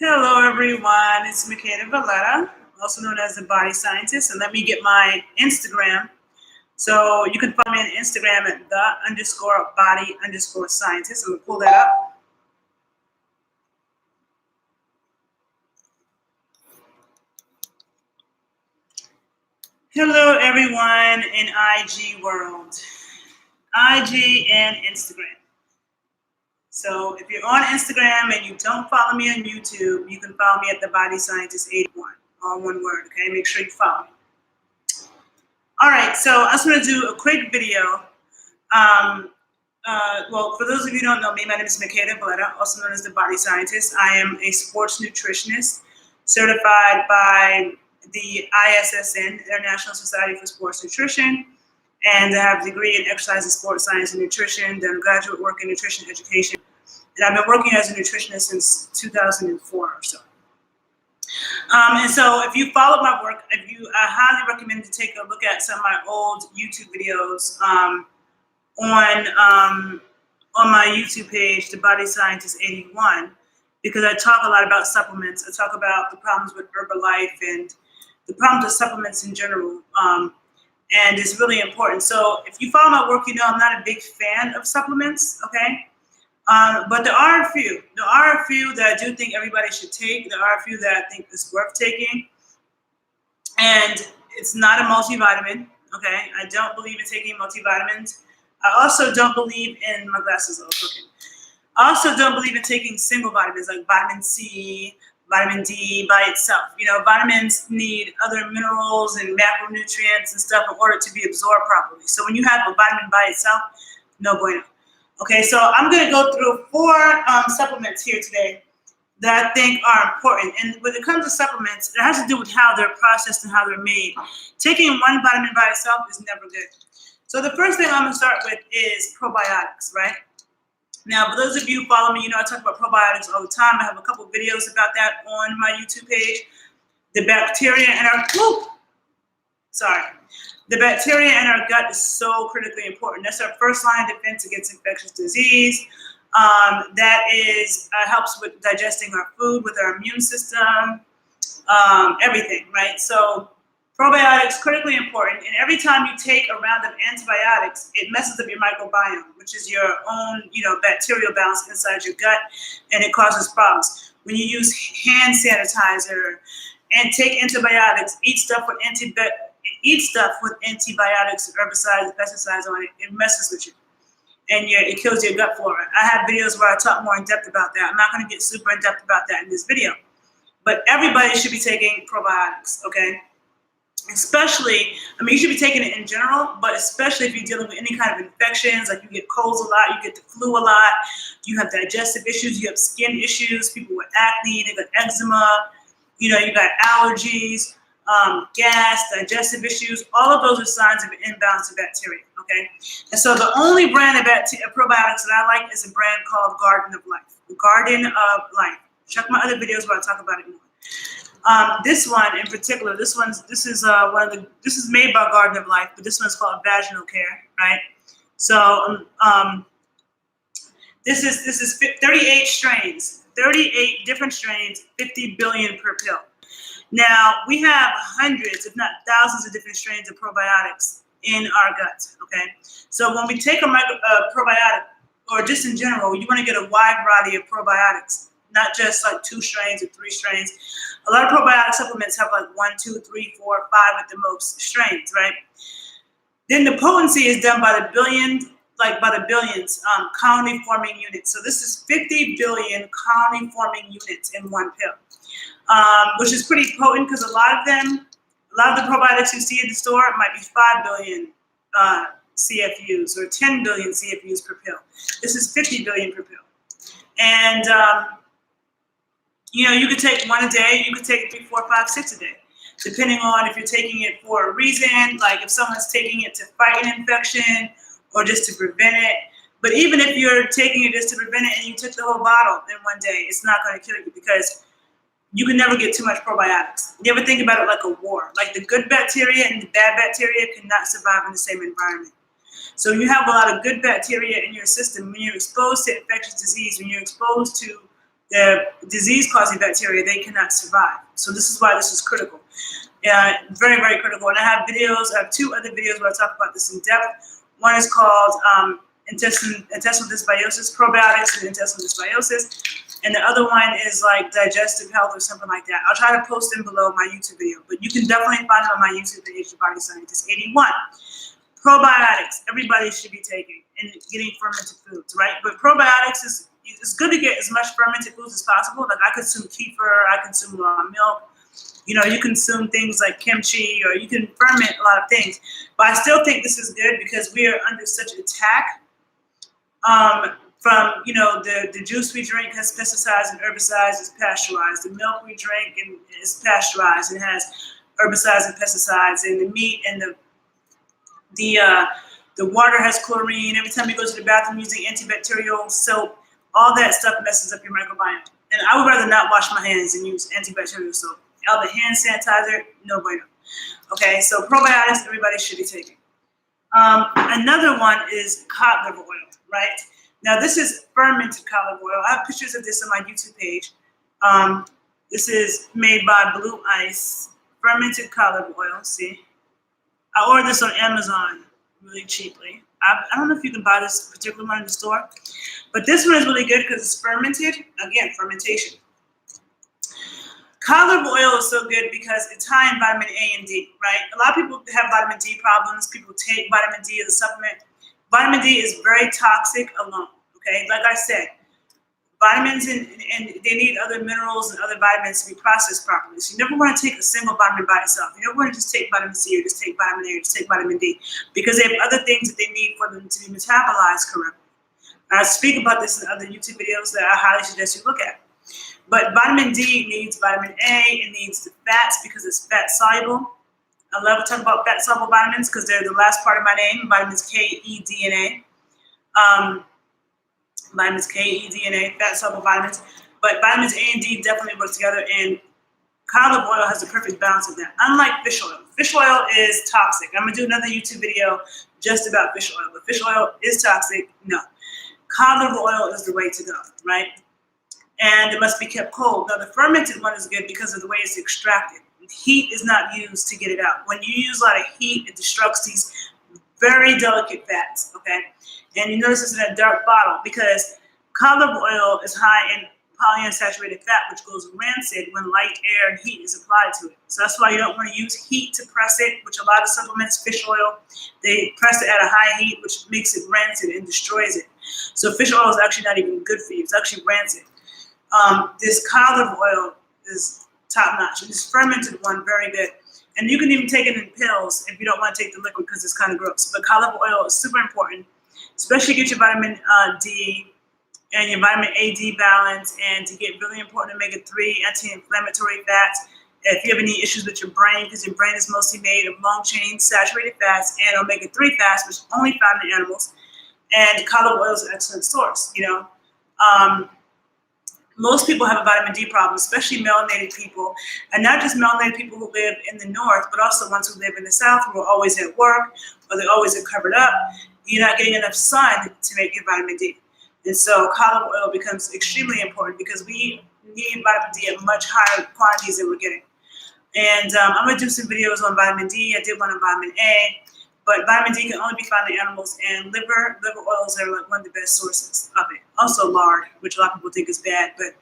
Hello, everyone. It's Makeda Valletta, also known as the Body Scientist. And let me get my Instagram. So you can find me on Instagram at the_body_scientist. I'm going to pull that up. Hello, everyone in IG world, IG and Instagram. So if you're on Instagram and you don't follow me on YouTube, you can follow me at the Body Scientist 81, all one word. Okay, make sure you follow me. All right, so I just want to do a quick video. Well, for those of you who don't know me, my name is Makeda Valletta, also known as the Body Scientist. I am a sports nutritionist certified by the ISSN, International Society for Sports Nutrition, and I have a degree in exercise and sports science and nutrition, done graduate work in nutrition education, and I've been working as a nutritionist since 2004 or so. And so if you followed my work, I highly recommend to take a look at some of my old YouTube videos on my YouTube page, The Body Scientist 81, because I talk a lot about supplements. I talk about the problems with Herbalife and the problems with supplements in general. And it's really important. So if you follow my work, you know I'm not a big fan of supplements, okay? But there are a few. There are a few that I do think everybody should take. There are a few that I think is worth taking. And it's not a multivitamin, okay? I don't believe in taking multivitamins. I also don't believe in, my glasses are cooking. I also don't believe in taking single vitamins like vitamin C, vitamin D by itself. You know, vitamins need other minerals and macronutrients and stuff in order to be absorbed properly. So when you have a vitamin by itself, no bueno. Okay, so I'm going to go through four supplements here today that I think are important. And when it comes to supplements, it has to do with how they're processed and how they're made. Taking one vitamin by itself is never good. So the first thing I'm going to start with is probiotics, right? Now, for those of you who follow me, you know I talk about probiotics all the time. I have a couple videos about that on my YouTube page. The bacteria in our the bacteria in our gut is so critically important. That's our first line of defense against infectious disease. That is helps with digesting our food, with our immune system, everything, right? So probiotics critically important. And every time you take a round of antibiotics, it messes up your microbiome, which is your own, bacterial balance inside your gut, and it causes problems. When you use hand sanitizer and take antibiotics, eat stuff with antibiotics, herbicides, pesticides on it, it messes with you. And it kills your gut flora. I have videos where I talk more in depth about that. I'm not going to get super in depth about that in this video. But everybody should be taking probiotics, okay? Especially, you should be taking it in general, but especially if you're dealing with any kind of infections, like you get colds a lot, you get the flu a lot, you have digestive issues, you have skin issues, people with acne, they got eczema, you got allergies, gas, digestive issues. All of those are signs of an imbalance of bacteria, okay? And so the only brand of probiotics that I like is a brand called Garden of Life. Garden of Life. Check my other videos where I talk about it more. This one in particular, this is made by Garden of Life, but this one's called Vaginal Care, right? So this is 38 strains, 38 different strains, 50 billion per pill. Now we have hundreds, if not thousands, of different strains of probiotics in our guts. Okay, so when we take a probiotic, or just in general, you want to get a wide variety of probiotics. Not just like 2 strains or 3 strains. A lot of probiotic supplements have like 1, 2, 3, 4, 5 at the most strains, right? Then the potency is done by the billions, colony-forming units. So this is 50 billion colony-forming units in one pill, which is pretty potent because a lot of the probiotics you see in the store might be 5 billion CFUs or 10 billion CFUs per pill. This is 50 billion per pill. And you could take 1 a day, you could take 3, 4, 5, 6 a day, depending on if you're taking it for a reason, like if someone's taking it to fight an infection or just to prevent it. But even if you're taking it just to prevent it and you took the whole bottle in 1 day, it's not going to kill you because you can never get too much probiotics. You ever think about it like a war? Like the good bacteria and the bad bacteria cannot survive in the same environment. So you have a lot of good bacteria in your system. When you're exposed to infectious disease, when you're exposed to the disease-causing bacteria, they cannot survive. So this is why this is critical. Very, very critical. And I have videos, I have 2 other videos where I talk about this in depth. One is called intestinal dysbiosis, probiotics and intestinal dysbiosis. And the other one is like digestive health or something like that. I'll try to post them below my YouTube video, but you can definitely find it on my YouTube page, The Body Scientist 81. Probiotics, everybody should be taking and getting fermented foods, right? But probiotics it's good to get as much fermented foods as possible. Like I consume kefir, I consume raw milk. You know, you consume things like kimchi, or you can ferment a lot of things. But I still think this is good because we are under such attack from, you know, the juice we drink has pesticides and herbicides, is pasteurized. The milk we drink is pasteurized and has herbicides and pesticides. And the meat and the water has chlorine. Every time you go to the bathroom using antibacterial soap, all that stuff messes up your microbiome. And I would rather not wash my hands and use antibacterial soap. All the hand sanitizer, no bueno. Okay, so probiotics, everybody should be taking. Another one is cod liver oil, right? Now this is fermented cod liver oil. I have pictures of this on my YouTube page. This is made by Blue Ice, fermented cod liver oil. See, I ordered this on Amazon really cheaply. I don't know if you can buy this particular one in the store, but this one is really good because it's fermented. Again, fermentation. Cod liver oil is so good because it's high in vitamin A and D, right? A lot of people have vitamin D problems. People take vitamin D as a supplement. Vitamin D is very toxic alone, okay? Like I said, vitamins and they need other minerals and other vitamins to be processed properly. So you never want to take a single vitamin by itself. You never want to just take vitamin C or just take vitamin A or just take vitamin D because they have other things that they need for them to be metabolized correctly. I speak about this in other YouTube videos that I highly suggest you look at. But vitamin D needs vitamin A, it needs the fats because it's fat soluble. I love to talk about fat soluble vitamins because they're the last part of my name, vitamins K, E, D, and A. Vitamins K, E, D, and A, fat soluble vitamins. But vitamins A and D definitely work together, and cod liver oil has the perfect balance of that. Unlike fish oil. Fish oil is toxic. I'm going to do another YouTube video just about fish oil. But fish oil is toxic? No. Cod liver oil is the way to go, right? And it must be kept cold. Now, the fermented one is good because of the way it's extracted. Heat is not used to get it out. When you use a lot of heat, it destructs these very delicate fats, okay? And you notice this in a dark bottle because cod liver oil is high in polyunsaturated fat, which goes rancid when light, air, and heat is applied to it. So that's why you don't want to use heat to press it, which a lot of supplements, fish oil, they press it at a high heat, which makes it rancid and destroys it. So fish oil is actually not even good for you. It's actually rancid. This cod liver oil is top notch. This fermented one, very good. And you can even take it in pills if you don't want to take the liquid because it's kind of gross. But cod liver oil is super important, especially to get your vitamin D and your vitamin A-D balance, and to get really important omega-3 anti-inflammatory fats. If you have any issues with your brain, because your brain is mostly made of long-chain saturated fats and omega-3 fats, which are only found in animals. And cod liver oil is an excellent source, you know. Most people have a vitamin D problem, especially melanated people, and not just melanated people who live in the north, but also ones who live in the south who are always at work or they always are covered up. You're not getting enough sun to make your vitamin D. And so cod liver oil becomes extremely important because we need vitamin D at much higher quantities than we're getting. And I'm going to do some videos on vitamin D. I did one on vitamin A. But vitamin D can only be found in animals, and liver oils are like one of the best sources of it. Also lard, which a lot of people think is bad, but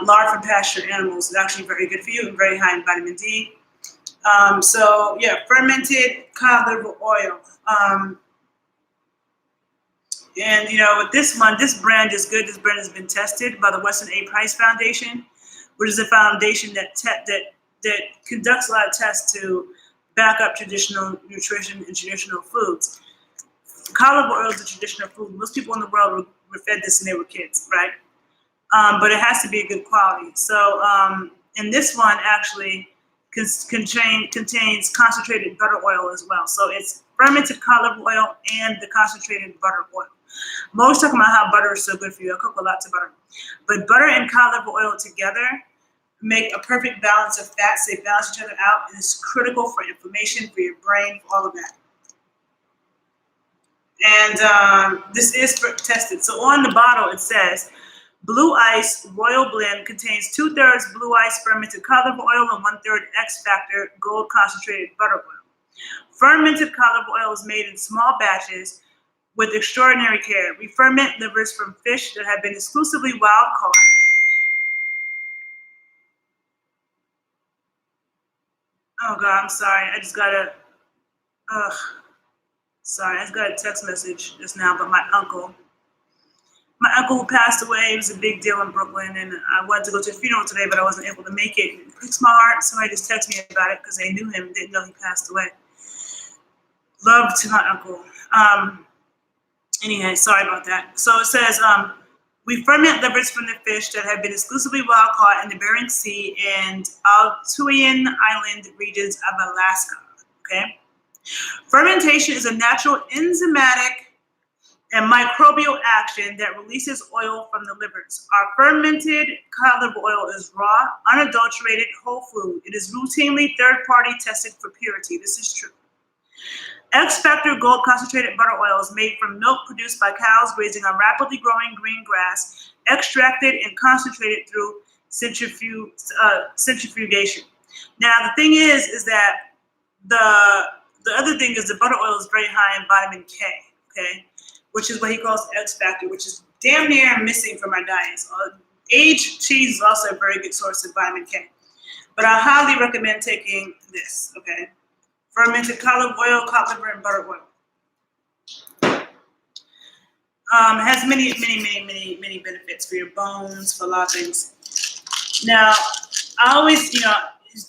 lard from pasture animals is actually very good for you and very high in vitamin D. So yeah, fermented cod liver oil. And you know, with this one, this brand is good. This brand has been tested by the Weston A. Price Foundation, which is a foundation that conducts a lot of tests to back up traditional nutrition and traditional foods. Cod liver oil is a traditional food. Most people in the world were fed this when they were kids, right? But it has to be a good quality. So, and this one actually contains concentrated butter oil as well. So it's fermented cod liver oil and the concentrated butter oil. I'm always talking about how butter is so good for you. I cook a lot of butter. But butter and cod liver oil together make a perfect balance of fats. They balance each other out, and it's critical for inflammation, for your brain, for all of that. And this is tested. So on the bottle, it says, Blue Ice Royal Blend contains 2/3 Blue Ice fermented cod liver oil and 1/3 X Factor gold concentrated butter oil. Fermented cod liver oil is made in small batches with extraordinary care. We ferment livers from fish that have been exclusively wild caught. Oh God, I'm sorry. I just got a text message just now, but my uncle who passed away, it was a big deal in Brooklyn, and I wanted to go to a funeral today, but I wasn't able to make it. It breaks my heart. Somebody just texted me about it because they knew him, didn't know he passed away. Love to my uncle. Anyway, sorry about that. So it says, we ferment livers from the fish that have been exclusively wild caught in the Bering Sea and Altoian Island regions of Alaska. Okay. Fermentation is a natural enzymatic and microbial action that releases oil from the livers. Our fermented cod liver oil is raw, unadulterated, whole food. It is routinely third-party tested for purity. This is true. X Factor gold concentrated butter oil is made from milk produced by cows grazing on rapidly growing green grass, extracted and concentrated through centrifugation. Now, the thing is that the other thing is the butter oil is very high in vitamin K, okay, which is what he calls X Factor, which is damn near missing from our diets. Aged cheese is also a very good source of vitamin K. But I highly recommend taking this, okay? Fermented cod liver oil, cod liver, and butter oil. Has many benefits for your bones, for a lot of things. Now, I always,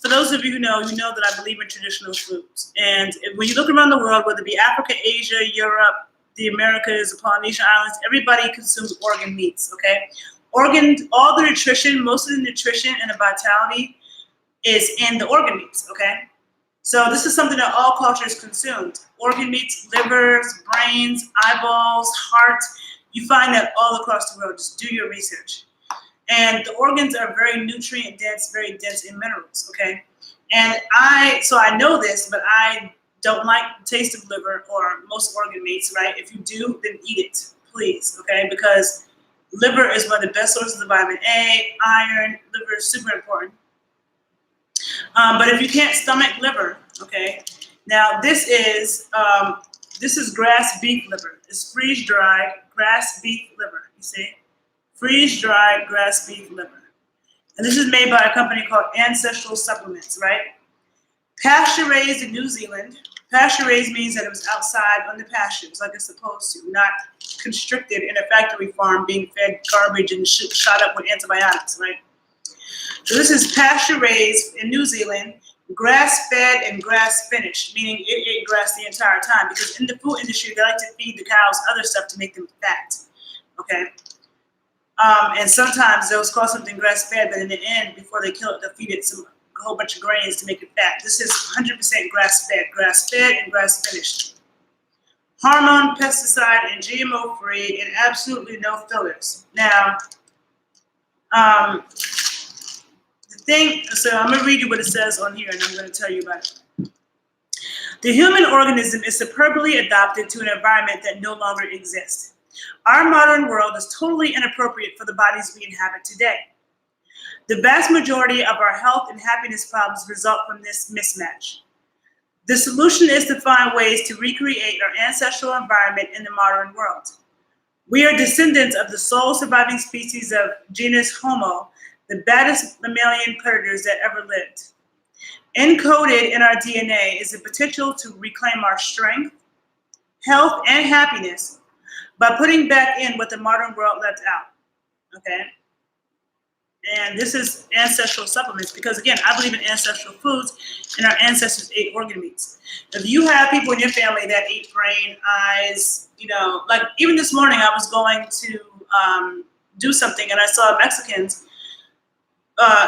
for those of you who know that I believe in traditional foods. And when you look around the world, whether it be Africa, Asia, Europe, the Americas, the Polynesian Islands, everybody consumes organ meats, okay? All the nutrition, most of the nutrition and the vitality is in the organ meats, okay? So this is something that all cultures consumed. Organ meats, livers, brains, eyeballs, heart. You find that all across the world. Just do your research. And the organs are very nutrient dense, very dense in minerals, okay? And I know this, but I don't like the taste of liver or most organ meats, right? If you do, then eat it, please, okay? Because liver is one of the best sources of vitamin A, iron. Liver is super important. But if you can't stomach liver, okay, now this is grass beef liver. It's freeze-dried grass beef liver, you see? Freeze-dried grass beef liver. And this is made by a company called Ancestral Supplements, right? Pasture-raised in New Zealand. Pasture-raised means that it was outside on the pastures like it's supposed to, not constricted in a factory farm being fed garbage and shot up with antibiotics, right? So this is pasture-raised in New Zealand, grass-fed and grass-finished, meaning it ate grass the entire time, because in the food industry, they like to feed the cows other stuff to make them fat, okay? And sometimes they'll call something grass-fed, but in the end, before they kill it, they'll feed it a whole bunch of grains to make it fat. This is 100% grass-fed and grass-finished. Hormone, pesticide, and GMO-free, and absolutely no fillers. Now, so I'm going to read you what it says on here, and I'm going to tell you about it. The human organism is superbly adapted to an environment that no longer exists. Our modern world is totally inappropriate for the bodies we inhabit today. The vast majority of our health and happiness problems result from this mismatch. The solution is to find ways to recreate our ancestral environment in the modern world. We are descendants of the sole surviving species of genus Homo, the baddest mammalian predators that ever lived. Encoded in our DNA is the potential to reclaim our strength, health, and happiness by putting back in what the modern world left out, okay? And this is Ancestral Supplements, because again, I believe in ancestral foods, and our ancestors ate organ meats. If you have people in your family that eat brain, eyes, like even this morning I was going to do something, and I saw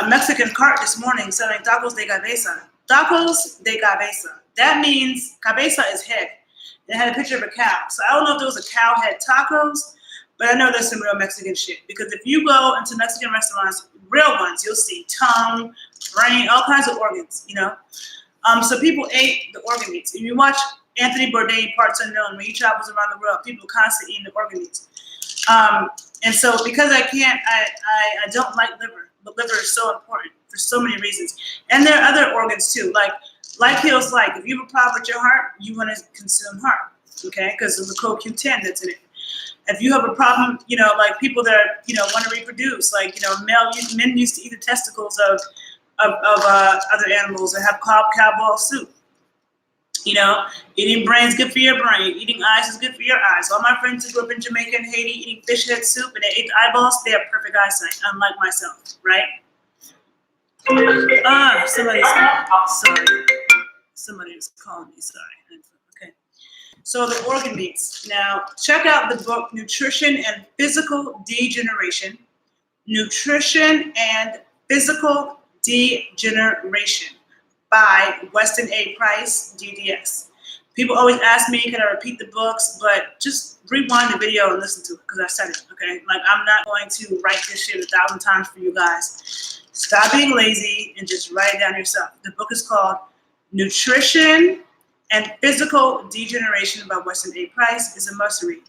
Mexican cart this morning selling tacos de cabeza. Tacos de cabeza. That means cabeza is head. It had a picture of a cow. So I don't know if there was a cow head tacos, but I know there's some real Mexican shit. Because if you go into Mexican restaurants, real ones, you'll see tongue, brain, all kinds of organs, So people ate the organ meats. If you watch Anthony Bourdain, Parts Unknown, when he travels around the world, people constantly eating the organ meats. And so because I can't, I don't like liver, but liver is so important for so many reasons. And there are other organs too, like heals like. If you have a problem with your heart, you want to consume heart, okay? Because of the CoQ10 that's in it. If you have a problem, like people that want to reproduce, like men used to eat the testicles of other animals and have cow ball soup. Eating brains good for your brain. Eating eyes is good for your eyes. All my friends who grew up in Jamaica and Haiti eating fish head soup and they ate the eyeballs, they have perfect eyesight, unlike myself, right? Somebody was calling me, sorry. Okay. So the organ meats. Now, check out the book, Nutrition and Physical Degeneration. Nutrition and Physical Degeneration by Weston A. Price, DDS. People always ask me, can I repeat the books? But just rewind the video and listen to it because I said it, okay? Like, I'm not going to write this shit 1,000 times for you guys. Stop being lazy and just write it down yourself. The book is called Nutrition and Physical Degeneration by Weston A. Price. Is a must read.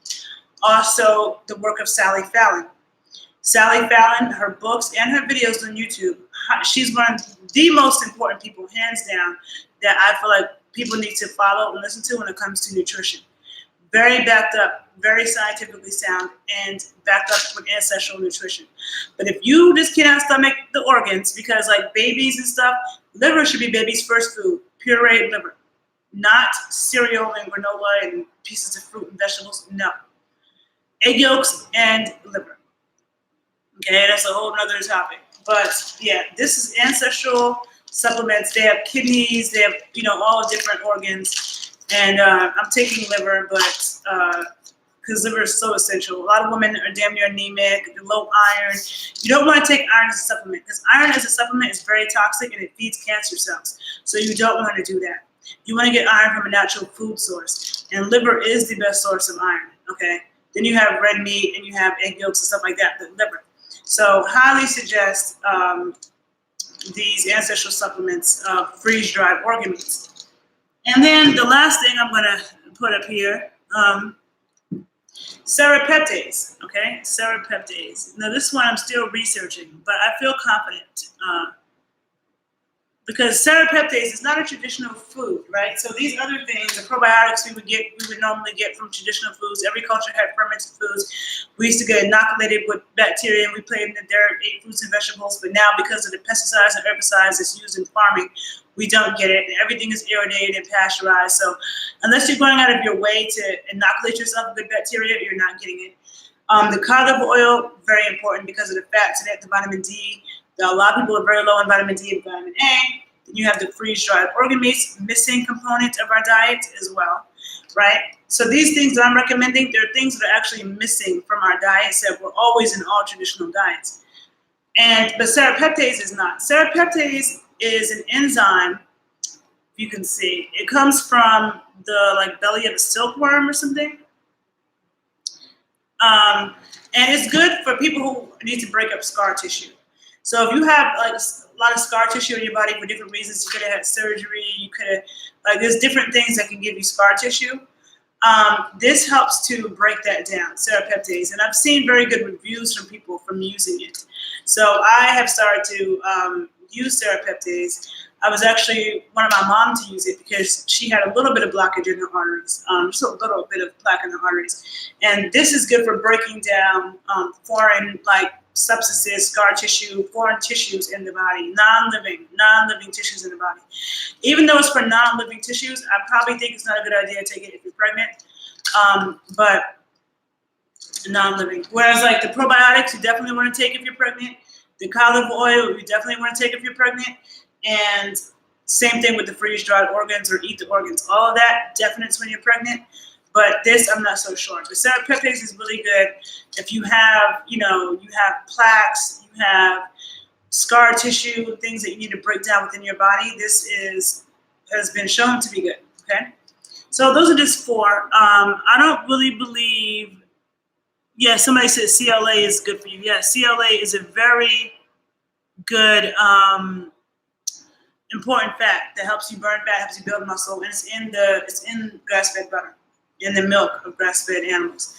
Also, the work of Sally Fallon. Sally Fallon, her books and her videos on YouTube, she's one of the most important people, hands down, that I feel like people need to follow and listen to when it comes to nutrition. Very backed up, very scientifically sound, and backed up with ancestral nutrition. But if you just cannot stomach the organs, because like babies and stuff, liver should be baby's first food, pureed liver, not cereal and granola and pieces of fruit and vegetables, no. Egg yolks and liver. Okay, that's a whole nother topic. But yeah, this is ancestral supplements. They have kidneys, they have, all different organs. And I'm taking liver, but because liver is so essential. A lot of women are damn near anemic, low iron. You don't want to take iron as a supplement because iron as a supplement is very toxic and it feeds cancer cells. So you don't want to do that. You want to get iron from a natural food source. And liver is the best source of iron, okay? Then you have red meat and you have egg yolks and stuff like that, but liver. So highly suggest these ancestral supplements, freeze-dried organ meats. And then the last thing I'm going to put up here, Sarakept, okay? Sarakept. Now this one I'm still researching, but I feel confident because Sarakept is not a traditional food, right? So these other things, the probiotics we would normally get from traditional foods. Every culture had fermented foods. We used to get inoculated with bacteria and we played in the dirt, ate fruits and vegetables. But now because of the pesticides and herbicides that's used in farming, we don't get it. Everything is irradiated and pasteurized. So unless you're going out of your way to inoculate yourself with good bacteria, you're not getting it. The cod liver oil, very important because of the fats in it, the vitamin D. A lot of people are very low in vitamin D and vitamin A. Then you have the freeze-dried organ meats, missing component of our diet as well, right? So these things that I'm recommending, they're things that are actually missing from our diets that were always in all traditional diets. But Sarakept is not. Sarakept is an enzyme, you can see. It comes from the belly of a silkworm or something. And it's good for people who need to break up scar tissue. So if you have a lot of scar tissue in your body for different reasons, you could have had surgery, you could have, there's different things that can give you scar tissue. This helps to break that down, Sarakept. And I've seen very good reviews from people from using it. So I have started to use Sarakept. I was actually one of my mom to use it because she had a little bit of blockage in her arteries, just a little bit of plaque in her arteries. And this is good for breaking down foreign substances, scar tissue, foreign tissues in the body, non-living tissues in the body. Even though it's for non-living tissues, I probably think it's not a good idea to take it if you're pregnant, but non-living. Whereas the probiotics, you definitely want to take if you're pregnant. The cod liver oil, you definitely want to take if you're pregnant. And same thing with the freeze-dried organs or eat the organs. All of that, definite when you're pregnant. But this, I'm not so sure. But Sarakept is really good if you have, you have plaques, you have scar tissue, things that you need to break down within your body. This has been shown to be good, okay? So those are just 4. I don't really believe, somebody said CLA is good for you. Yeah, CLA is a very good, important fat that helps you burn fat, helps you build muscle, and it's in grass-fed butter, in the milk of grass-fed animals.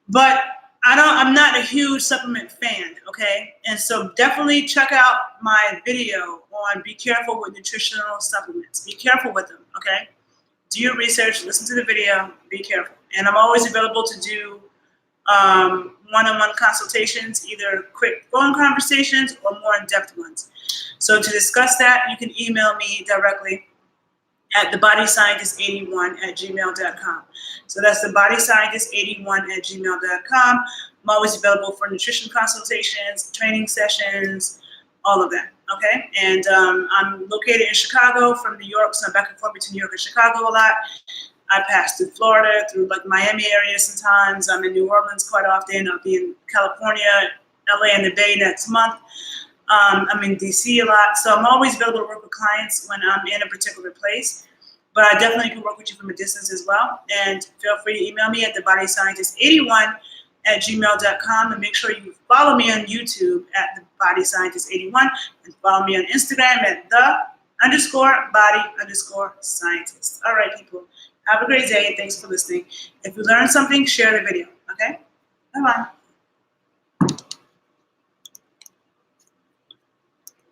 But I I'm not a huge supplement fan, okay? And so definitely check out my video on be careful with nutritional supplements. Be careful with them, okay? Do your research, listen to the video, be careful. And I'm always available to do one-on-one consultations, either quick phone conversations or more in-depth ones. So to discuss that, you can email me directly at thebodyscientist81@gmail.com. So that's thebodyscientist81@gmail.com. I'm always available for nutrition consultations, training sessions, all of that. Okay, and I'm located in Chicago from New York, so I'm back and forth between New York and Chicago a lot. I pass through Florida, through like Miami area sometimes. I'm in New Orleans quite often. I'll be in California, LA, and the Bay next month. I'm in DC a lot, so I'm always available to work with clients when I'm in a particular place. But I definitely can work with you from a distance as well. And feel free to email me at thebodyscientist81@gmail.com, and make sure you follow me on YouTube at thebodyscientist81 and follow me on Instagram at the_body_scientist. All right, people. Have a great day. Thanks for listening. If you learned something, share the video. Okay? Bye-bye.